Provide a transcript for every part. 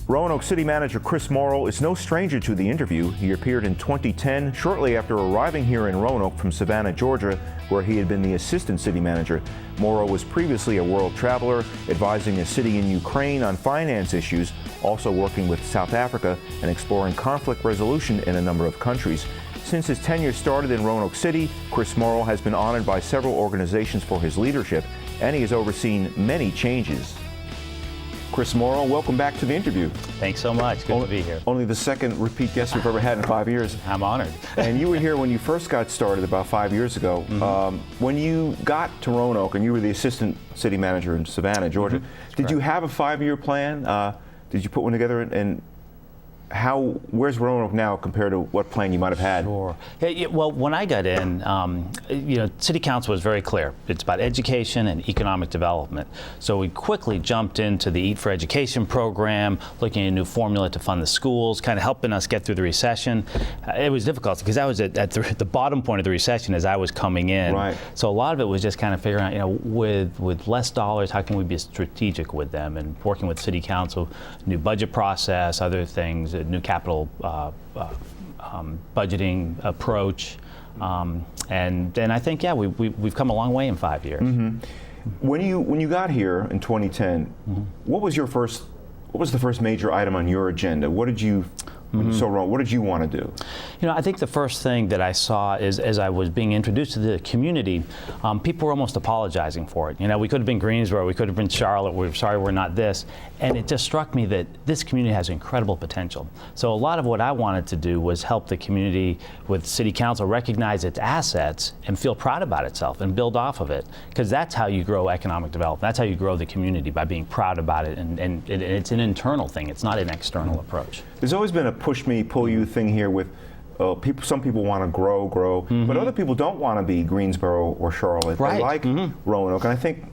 Roanoke City Manager Chris Morril is no stranger to the interview. He appeared in 2010, shortly after arriving here in Roanoke from Savannah, Georgia, where he had been the Assistant City Manager. Morril was previously a world traveler, advising a city in Ukraine on finance issues, also working with South Africa and exploring conflict resolution in a number of countries. Since his tenure started in Roanoke City, Chris Morril has been honored by several organizations for his leadership, and he has overseen many changes. Chris Morril, welcome back to the interview. Thanks so much. Good to be here. Only the second repeat guest we've ever had in 5 years. I'm honored. And you were here when you first got started about 5 years ago. When you got to Roanoke and you were the Assistant City Manager in Savannah, Georgia, did you have a 5-year plan? Did you put one together? And where's Roanoke now compared to what plan you might have had? Sure. Well, when I got in, City Council was very clear. It's about education and economic development. So we quickly jumped into the Eat for Education program, looking at a new formula to fund the schools, kind of helping us get through the recession. It was difficult because I was at the bottom point of the recession as I was coming in. Right. So a lot of it was just kind of figuring out, with less dollars, how can we be strategic with them, and working with City Council, new budget process, other things, a new capital budgeting approach, and then I think we've come a long way in 5 years. When you got here in 2010, what was the first major item on your agenda? What did you what did you want to do? I think the first thing that I saw is, as I was being introduced to the community, people were almost apologizing for it. We could have been Greensboro, we could have been Charlotte, we're sorry we're not this. And it just struck me that this community has incredible potential. So a lot of what I wanted to do was help the community with City Council recognize its assets and feel proud about itself and build off of it. Because that's how you grow economic development. That's how you grow the community, by being proud about it. And it's an internal thing, it's not an external approach. There's always been a push me, pull you thing here with some people want to grow, but other people don't want to be Greensboro or Charlotte. Right. They like Roanoke, and I think,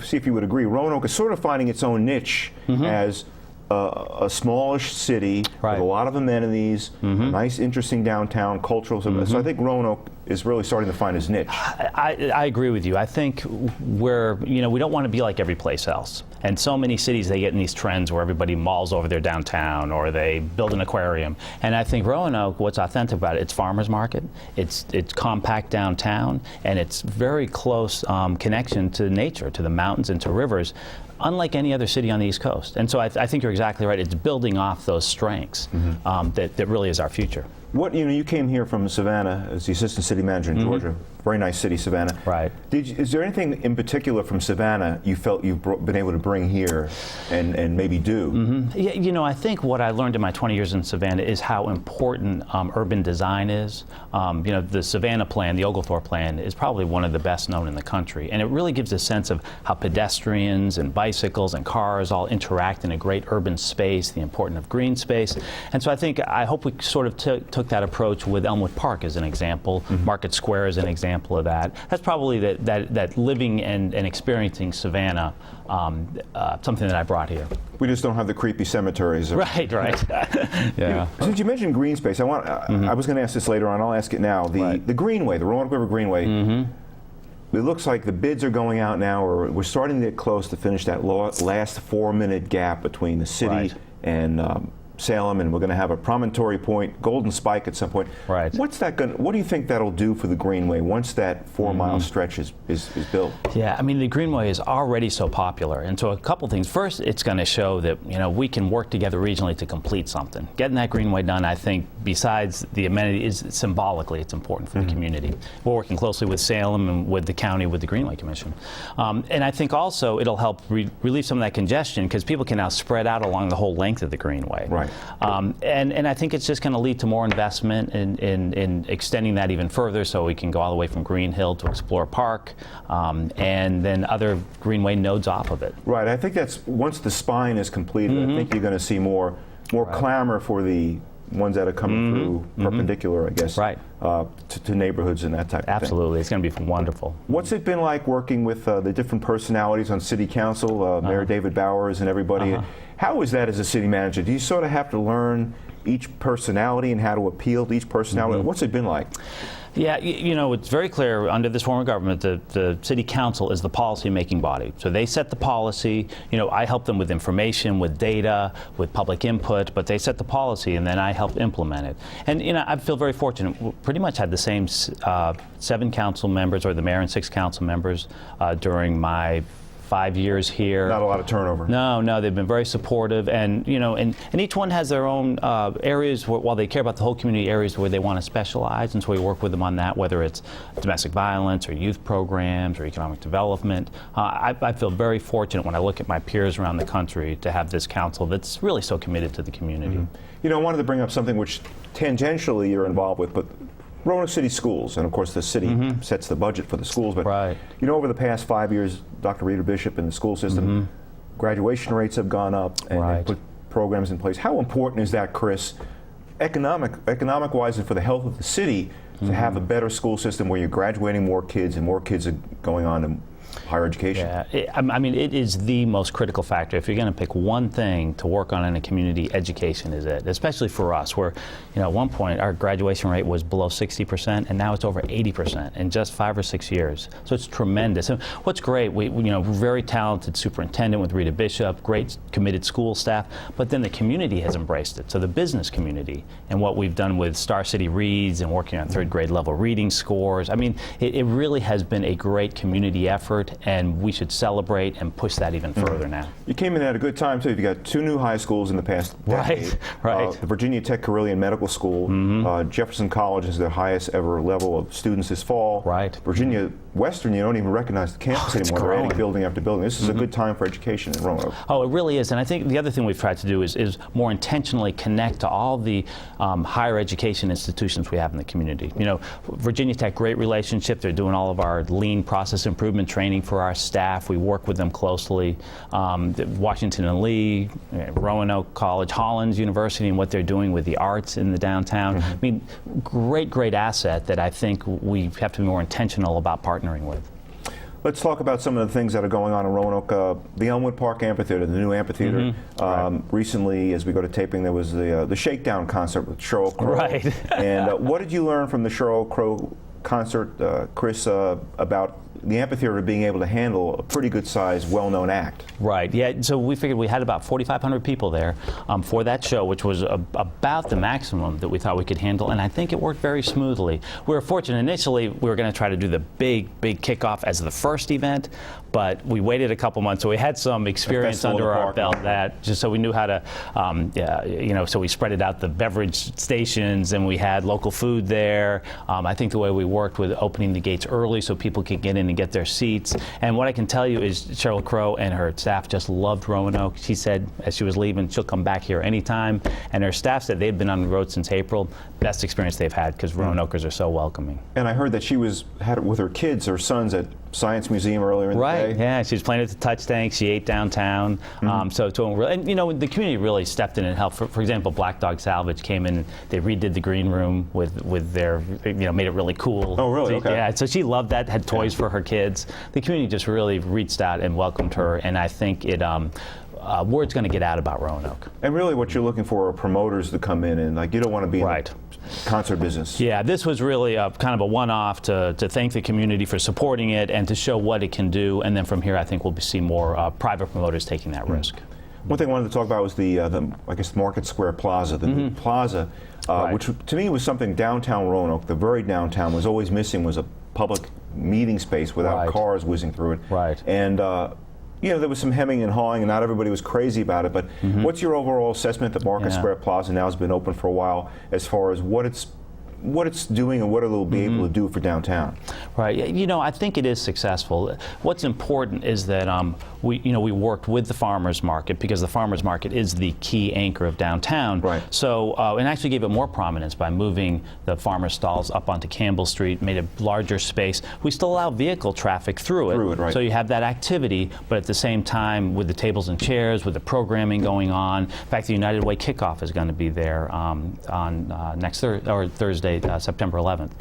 see if you would agree, Roanoke is sort of finding its own niche as a smallish city with a lot of amenities, a nice, interesting downtown, cultural. So I think Roanoke is really starting to find its niche. I agree with you. I think we don't want to be like every place else. And so many cities, they get in these trends where everybody malls over their downtown or they build an aquarium. And I think Roanoke, what's authentic about it, it's farmers market, it's compact downtown, and it's very close connection to nature, to the mountains and to rivers, unlike any other city on the East Coast. And so I think you're exactly right. It's building off those strengths that really is our future. You came here from Savannah as the Assistant City Manager in Georgia. Very nice city, Savannah. Right. Is there anything in particular from Savannah you felt you've been able to bring here and maybe do? I think what I learned in my 20 years in Savannah is how important urban design is. The Savannah plan, the Oglethorpe plan, is probably one of the best known in the country. And it really gives a sense of how pedestrians and bicycles and cars all interact in a great urban space, the importance of green space. And so I hope we sort of took that approach with Elmwood Park as an example, Market Square as an example of that. That's probably that living and experiencing Savannah, something that I brought here. We just don't have the creepy cemeteries. Right. Yeah. Since you mentioned green space, I was going to ask this later on. I'll ask it now. The Greenway, the Roanoke River Greenway. It looks like the bids are going out now, or we're starting to get close to finish that last 4-minute gap between the city and Salem, and we're going to have a promontory point, Golden Spike at some point. Right. What do you think that'll do for the Greenway once that 4-mile stretch is built? Yeah, I mean, the Greenway is already so popular, and so a couple things. First, it's going to show that we can work together regionally to complete something. Getting that Greenway done, I think, besides the amenity, is symbolically it's important for the community. We're working closely with Salem and with the county, with the Greenway Commission, and I think also it'll help relieve some of that congestion because people can now spread out along the whole length of the Greenway. Right. And I think it's just going to lead to more investment in extending that even further, so we can go all the way from Green Hill to Explorer Park, and then other Greenway nodes off of it. Right. I think that's once the spine is completed. I think you're going to see more clamor for the ones that are coming through perpendicular, I guess, to neighborhoods and that type of thing. Absolutely. It's going to be wonderful. What's it been like working with the different personalities on City Council, Mayor David Bowers and everybody? How is that as a city manager? Do you sort of have to learn each personality and how to appeal to each personality? What's it been like? Yeah, it's very clear under this form of government, the city council is the policy-making body. So they set the policy. I help them with information, with data, with public input, but they set the policy, and then I help implement it. And I feel very fortunate. We pretty much had the same 7 council members, or the mayor and 6 council members, during my 5 years here. Not a lot of turnover. No, they've been very supportive, and and each one has their own areas while they care about the whole community, areas where they want to specialize, and so we work with them on that, whether it's domestic violence or youth programs or economic development. I feel very fortunate when I look at my peers around the country to have this council that's really so committed to the community. I wanted to bring up something which tangentially you're involved with, but Roanoke City schools, and of course the city sets the budget for the schools, but over the past 5 years, Dr. Rita Bishop in the school system, graduation rates have gone up, and they put programs in place. How important is that, Chris, economic-wise and for the health of the city, to have a better school system where you're graduating more kids and more kids are going on to higher education? Yeah, it is the most critical factor. If you're going to pick one thing to work on in a community, education is it, especially for us, where at one point our graduation rate was below 60%, and now it's over 80% in just 5 or 6 years. So it's tremendous. And what's great, we very talented superintendent with Rita Bishop, great committed school staff, but then the community has embraced it. So the business community, and what we've done with Star City Reads and working on 3rd grade level reading scores, it really has been a great community effort, and we should celebrate and push that even further now. You came in at a good time, too. You got 2 new high schools in the past decade. Right. The Virginia Tech Carilion Medical School. Jefferson College is their highest ever level of students this fall. Right. Virginia Western, you don't even recognize the campus anymore. They're adding building after building. This is a good time for education in Roanoke. Oh, it really is. And I think the other thing we've tried to do is more intentionally connect to all the higher education institutions we have in the community. Virginia Tech, great relationship. They're doing all of our lean process improvement training for our staff. We work with them closely. Washington and Lee, Roanoke College, Hollins University, and what they're doing with the arts in the downtown. Great asset that I think we have to be more intentional about partnering with. Let's talk about some of the things that are going on in Roanoke. The Elmwood Park Amphitheater, the new amphitheater. Recently, as we go to taping, there was the Shakedown concert with Sheryl Crow. Right. And what did you learn from the Sheryl Crow concert, Chris, about the amphitheater being able to handle a pretty good-sized, well-known act? Right. Yeah. So we figured we had about 4,500 people there for that show, which was about the maximum that we thought we could handle, and I think it worked very smoothly. We were fortunate. Initially, we were going to try to do the big kickoff as the first event, but we waited a couple months, so we had some experience under our belt, that just so we knew how to, so we spread it out the beverage stations, and we had local food there. I think the way we worked with opening the gates early so people could get in and get their seats. And what I can tell you is Sheryl Crow and her staff just loved Roanoke. She said as she was leaving, she'll come back here anytime. And her staff said they've been on the road since April. Best experience they've had, because Roanokers are so welcoming. And I heard that she had it with her kids, her sons, at Science Museum earlier in the day. Right, yeah, she was playing at the touch tank, she ate downtown. And the community really stepped in and helped. For example, Black Dog Salvage came in, they redid the green room with their, made it really cool. Oh, really? Okay. Yeah, so she loved that, had toys for her kids. The community just really reached out and welcomed her, and I think it, word's going to get out about Roanoke. And really what you're looking for are promoters to come in, and you don't want to be in the concert business. Yeah, this was really kind of a one-off to thank the community for supporting it and to show what it can do, and then from here I think we'll see more private promoters taking that risk. One thing I wanted to talk about was the Market Square Plaza, the new Plaza, which to me was something downtown Roanoke, the very downtown, was always missing, was a public meeting space without cars whizzing through it. Right. And there was some hemming and hawing, and not everybody was crazy about it, but what's your overall assessment that Market Square Plaza now has been open for a while, as far as what it's doing and what it'll be able to do for downtown? Right. I think it is successful. What's important is that we worked with the farmers market, because the farmers market is the key anchor of downtown. Right. So, and actually gave it more prominence by moving the farmers stalls up onto Campbell Street, made a larger space. We still allow vehicle traffic through it. Right. So you have that activity, but at the same time, with the tables and chairs, with the programming going on. In fact, the United Way kickoff is going to be there on next Thursday Thursday, September 11th.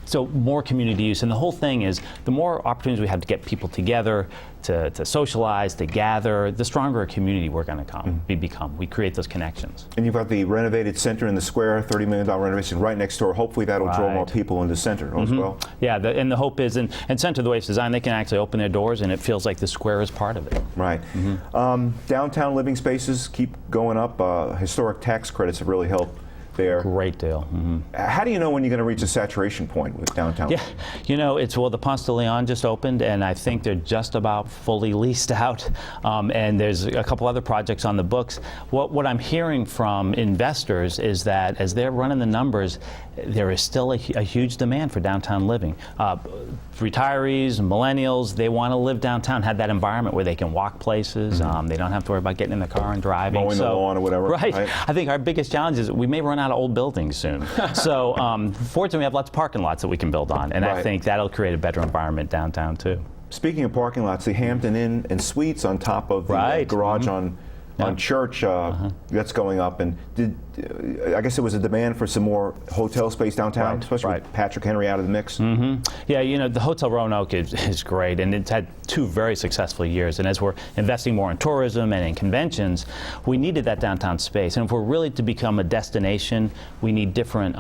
So more community use, and the whole thing is the more opportunities we have to get people together, to socialize, to gather, the stronger a community we're going to become. We create those connections. And you've got the renovated center in the square, $30 million renovation right next door. Hopefully that'll draw more people into center as well. Yeah, and the hope is, and center, the way it's designed, they can actually open their doors and it feels like the square is part of it. Right. Downtown living spaces keep going up. Historic tax credits have really helped there. Great deal. How do you know when you're going to reach a saturation point with downtown? Yeah, you know, the Ponce de Leon just opened, and I think they're just about fully leased out. And there's a couple other projects on the books. What I'm hearing from investors is that as they're running the numbers, there is still a huge demand for downtown living. Retirees, millennials, they want to live downtown, have that environment where they can walk places. They don't have to worry about getting in the car and driving. Mowing the lawn or whatever. Right. I think our biggest challenge is we may run out of old buildings soon. So fortunately, we have lots of parking lots that we can build on, and I think that'll create a better environment downtown too. Speaking of parking lots, the Hampton Inn Suites on top of the garage on Church, that's going up, and I guess there was a demand for some more hotel space downtown, especially with Patrick Henry out of the mix. Yeah, you know, the Hotel Roanoke is great, and it's had 2 very successful years. And as we're investing more in tourism and in conventions, we needed that downtown space. And if we're really to become a destination, we need different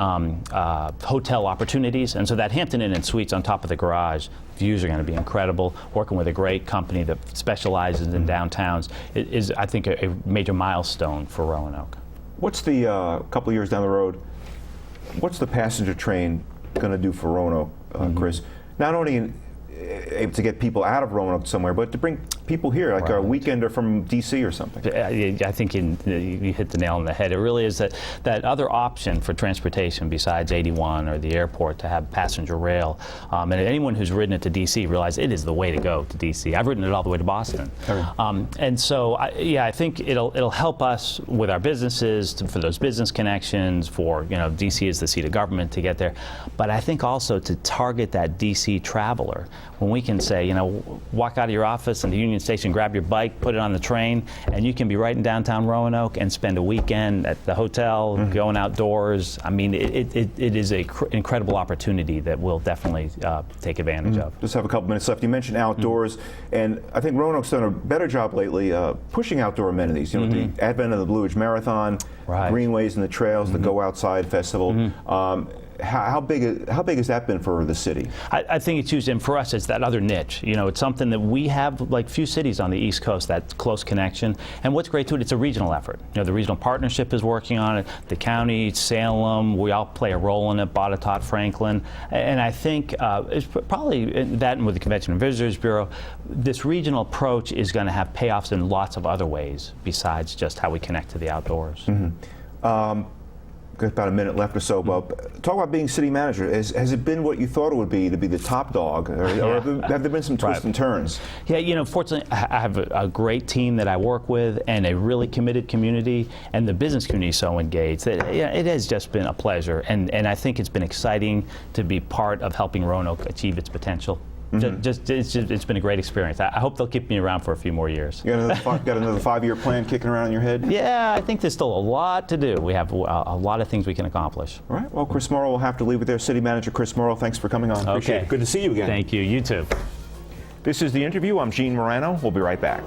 hotel opportunities. And so that Hampton Inn Suites on top of the garage, views are going to be incredible. Working with a great company that specializes in downtowns is, I think, a major milestone for Roanoke. What's the couple of years down the road? What's the passenger train going to do for Roanoke, Chris? Not only able to get people out of Roanoke somewhere, but to bring people here, like a weekender from D.C. or something. I think you hit the nail on the head. It really is that other option for transportation besides 81 or the airport to have passenger rail. And anyone who's ridden it to D.C. realize it is the way to go to D.C. I've ridden it all the way to Boston. And so, I think it'll help us with our businesses, for those business connections, for, D.C. is the seat of government to get there. But I think also to target that D.C. traveler, when we can say, walk out of your office in the Union Station, grab your bike, put it on the train, and you can be right in downtown Roanoke and spend a weekend at the hotel, going outdoors. I mean, it is an incredible opportunity that we'll definitely take advantage of. Just have a couple minutes left. You mentioned outdoors, and I think Roanoke's done a better job lately pushing outdoor amenities. The advent of the Blue Ridge Marathon, Greenways and the trails, the Go Outside Festival. How big has that been for the city? I think it's huge, and for us, it's that other niche. It's something that we have, like few cities on the East Coast, that close connection. And what's great to it, it's a regional effort. The regional partnership is working on it. The county, Salem, we all play a role in it. Botetourt, Franklin, and I think it's probably that, and with the Convention and Visitors Bureau, this regional approach is going to have payoffs in lots of other ways besides just how we connect to the outdoors. Got about a minute left or so, but talk about being city manager. Has it been what you thought it would be to be the top dog, or have there been some twists and turns? Yeah, fortunately, I have a great team that I work with and a really committed community, and the business community is so engaged that it has just been a pleasure, and I think it's been exciting to be part of helping Roanoke achieve its potential. It's been a great experience. I hope they'll keep me around for a few more years. You got another 5-year plan kicking around in your head? Yeah, I think there's still a lot to do. We have a lot of things we can accomplish. All right. Well, Chris Morril will have to leave it there. City Manager Chris Morril, thanks for coming on. Appreciate it. Good to see you again. Thank you. You too. This is The Interview. I'm Gene Marrano. We'll be right back.